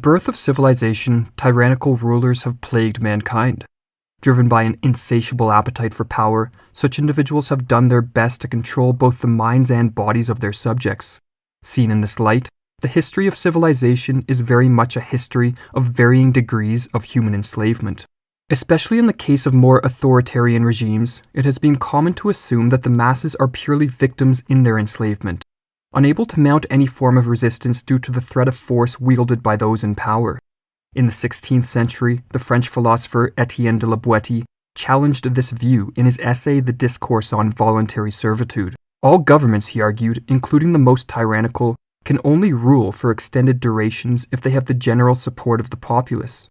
birth of civilization, tyrannical rulers have plagued mankind. Driven by an insatiable appetite for power, such individuals have done their best to control both the minds and bodies of their subjects. Seen in this light, the history of civilization is very much a history of varying degrees of human enslavement. Especially in the case of more authoritarian regimes, it has been common to assume that the masses are purely victims in their enslavement, unable to mount any form of resistance due to the threat of force wielded by those in power. In the 16th century, the French philosopher Étienne de la Boétie challenged this view in his essay The Discourse on Voluntary Servitude. All governments, he argued, including the most tyrannical, can only rule for extended durations if they have the general support of the populace.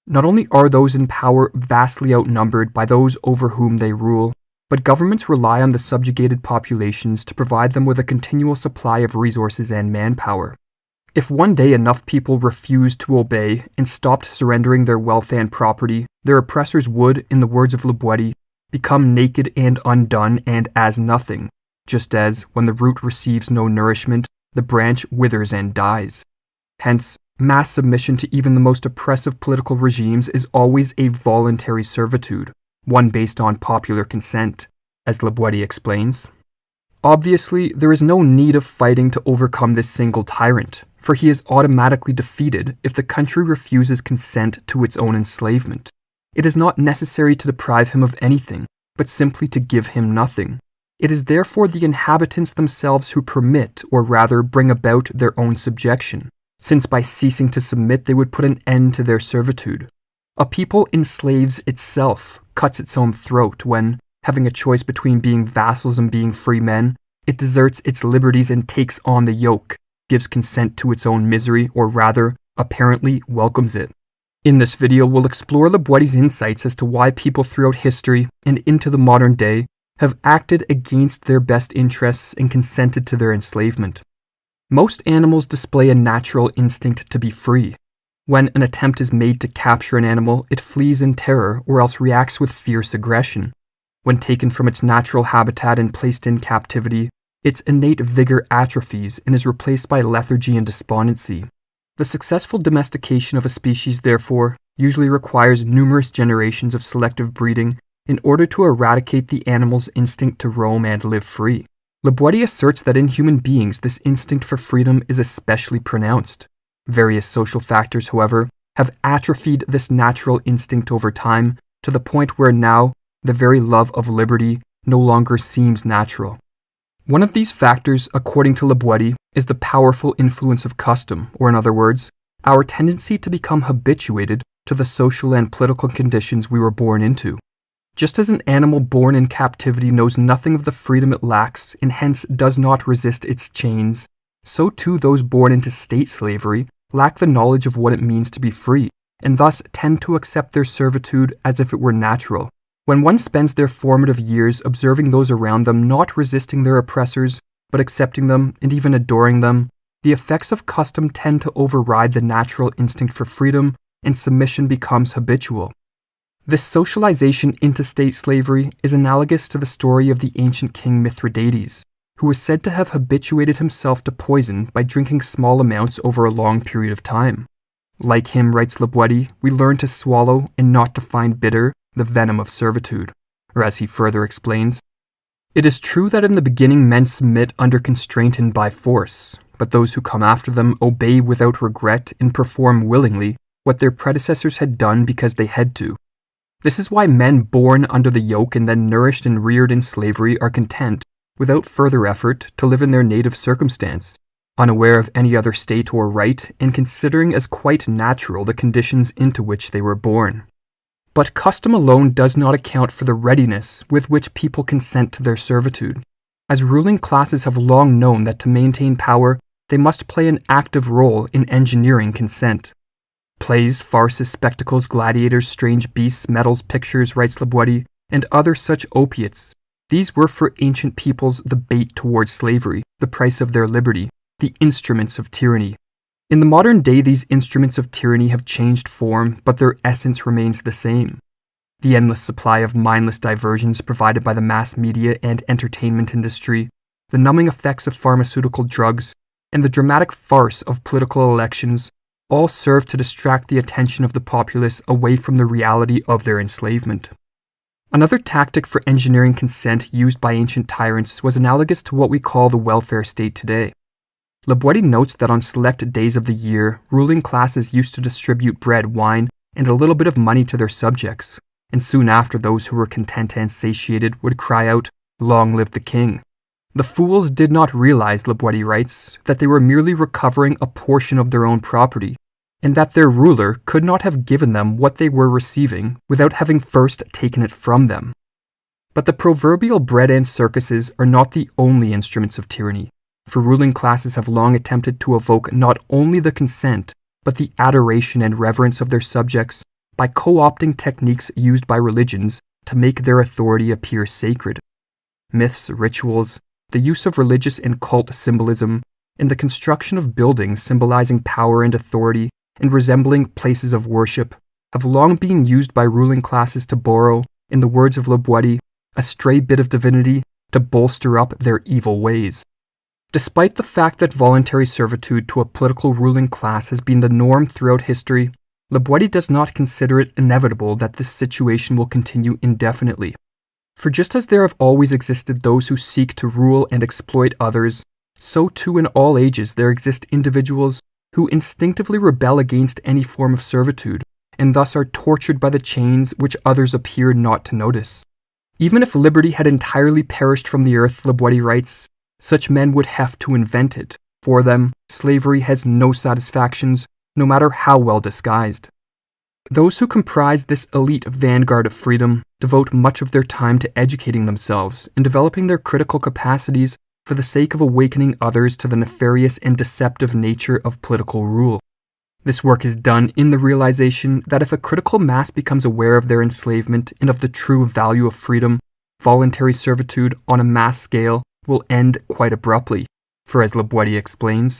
Not only are those in power vastly outnumbered by those over whom they rule, but governments rely on the subjugated populations to provide them with a continual supply of resources and manpower. If one day enough people refused to obey and stopped surrendering their wealth and property, their oppressors would, in the words of Le Boétie, become naked and undone and as nothing, just as, when the root receives no nourishment, the branch withers and dies. Hence, mass submission to even the most oppressive political regimes is always a voluntary servitude, one based on popular consent, as Le Boétie explains. Obviously, there is no need of fighting to overcome this single tyrant, for he is automatically defeated if the country refuses consent to its own enslavement. It is not necessary to deprive him of anything, but simply to give him nothing. It is therefore the inhabitants themselves who permit, or rather bring about, their own subjection, since by ceasing to submit they would put an end to their servitude. A people enslaves itself, cuts its own throat when, having a choice between being vassals and being free men, it deserts its liberties and takes on the yoke, gives consent to its own misery, or rather, apparently welcomes it. In this video, we'll explore Le Boétie's insights as to why people throughout history and into the modern day have acted against their best interests and consented to their enslavement. Most animals display a natural instinct to be free. When an attempt is made to capture an animal, it flees in terror or else reacts with fierce aggression. When taken from its natural habitat and placed in captivity, its innate vigor atrophies and is replaced by lethargy and despondency. The successful domestication of a species, therefore, usually requires numerous generations of selective breeding in order to eradicate the animal's instinct to roam and live free. Le Boétie asserts that in human beings this instinct for freedom is especially pronounced. Various social factors, however, have atrophied this natural instinct over time to the point where now the very love of liberty no longer seems natural. One of these factors, according to Le Boétie, is the powerful influence of custom, or in other words, our tendency to become habituated to the social and political conditions we were born into. Just as an animal born in captivity knows nothing of the freedom it lacks and hence does not resist its chains, so too those born into state slavery lack the knowledge of what it means to be free, and thus tend to accept their servitude as if it were natural. When one spends their formative years observing those around them not resisting their oppressors, but accepting them and even adoring them, the effects of custom tend to override the natural instinct for freedom, and submission becomes habitual. This socialization into state slavery is analogous to the story of the ancient king Mithridates, who was said to have habituated himself to poison by drinking small amounts over a long period of time. Like him, writes Le Boétie, we learn to swallow and not to find bitter the venom of servitude. Or as he further explains, it is true that in the beginning men submit under constraint and by force, but those who come after them obey without regret and perform willingly what their predecessors had done because they had to. This is why men born under the yoke and then nourished and reared in slavery are content, without further effort, to live in their native circumstance, unaware of any other state or right, and considering as quite natural the conditions into which they were born. But custom alone does not account for the readiness with which people consent to their servitude, as ruling classes have long known that to maintain power, they must play an active role in engineering consent. Plays, farces, spectacles, gladiators, strange beasts, medals, pictures, writes Le Boétie, and other such opiates. These were for ancient peoples the bait towards slavery, the price of their liberty, the instruments of tyranny. In the modern day, these instruments of tyranny have changed form, but their essence remains the same. The endless supply of mindless diversions provided by the mass media and entertainment industry, the numbing effects of pharmaceutical drugs, and the dramatic farce of political elections all served to distract the attention of the populace away from the reality of their enslavement. Another tactic for engineering consent used by ancient tyrants was analogous to what we call the welfare state today. Laboiti notes that on select days of the year, ruling classes used to distribute bread, wine, and a little bit of money to their subjects, and soon after those who were content and satiated would cry out, "Long live the king." The fools did not realize, Laboiti writes, that they were merely recovering a portion of their own property, and that their ruler could not have given them what they were receiving without having first taken it from them. But the proverbial bread and circuses are not the only instruments of tyranny, for ruling classes have long attempted to evoke not only the consent, but the adoration and reverence of their subjects by co-opting techniques used by religions to make their authority appear sacred. Myths, rituals, the use of religious and cult symbolism, and the construction of buildings symbolizing power and authority and resembling places of worship have long been used by ruling classes to borrow, in the words of Laboiti, a stray bit of divinity to bolster up their evil ways. Despite the fact that voluntary servitude to a political ruling class has been the norm throughout history, Laboiti does not consider it inevitable that this situation will continue indefinitely. For just as there have always existed those who seek to rule and exploit others, so too in all ages there exist individuals who instinctively rebel against any form of servitude, and thus are tortured by the chains which others appear not to notice. Even if liberty had entirely perished from the earth, Laboiti writes, such men would have to invent it. For them, slavery has no satisfactions, no matter how well disguised. Those who comprise this elite vanguard of freedom devote much of their time to educating themselves and developing their critical capacities for the sake of awakening others to the nefarious and deceptive nature of political rule. This work is done in the realization that if a critical mass becomes aware of their enslavement and of the true value of freedom, voluntary servitude on a mass scale will end quite abruptly, for as Laboiti explains,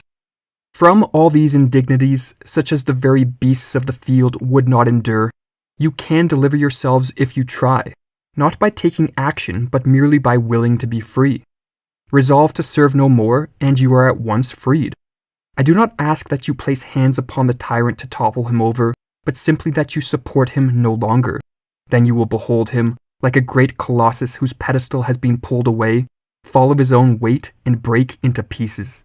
from all these indignities, such as the very beasts of the field would not endure, you can deliver yourselves if you try, not by taking action, but merely by willing to be free. Resolve to serve no more, and you are at once freed. I do not ask that you place hands upon the tyrant to topple him over, but simply that you support him no longer. Then you will behold him, like a great colossus whose pedestal has been pulled away, fall of his own weight and break into pieces.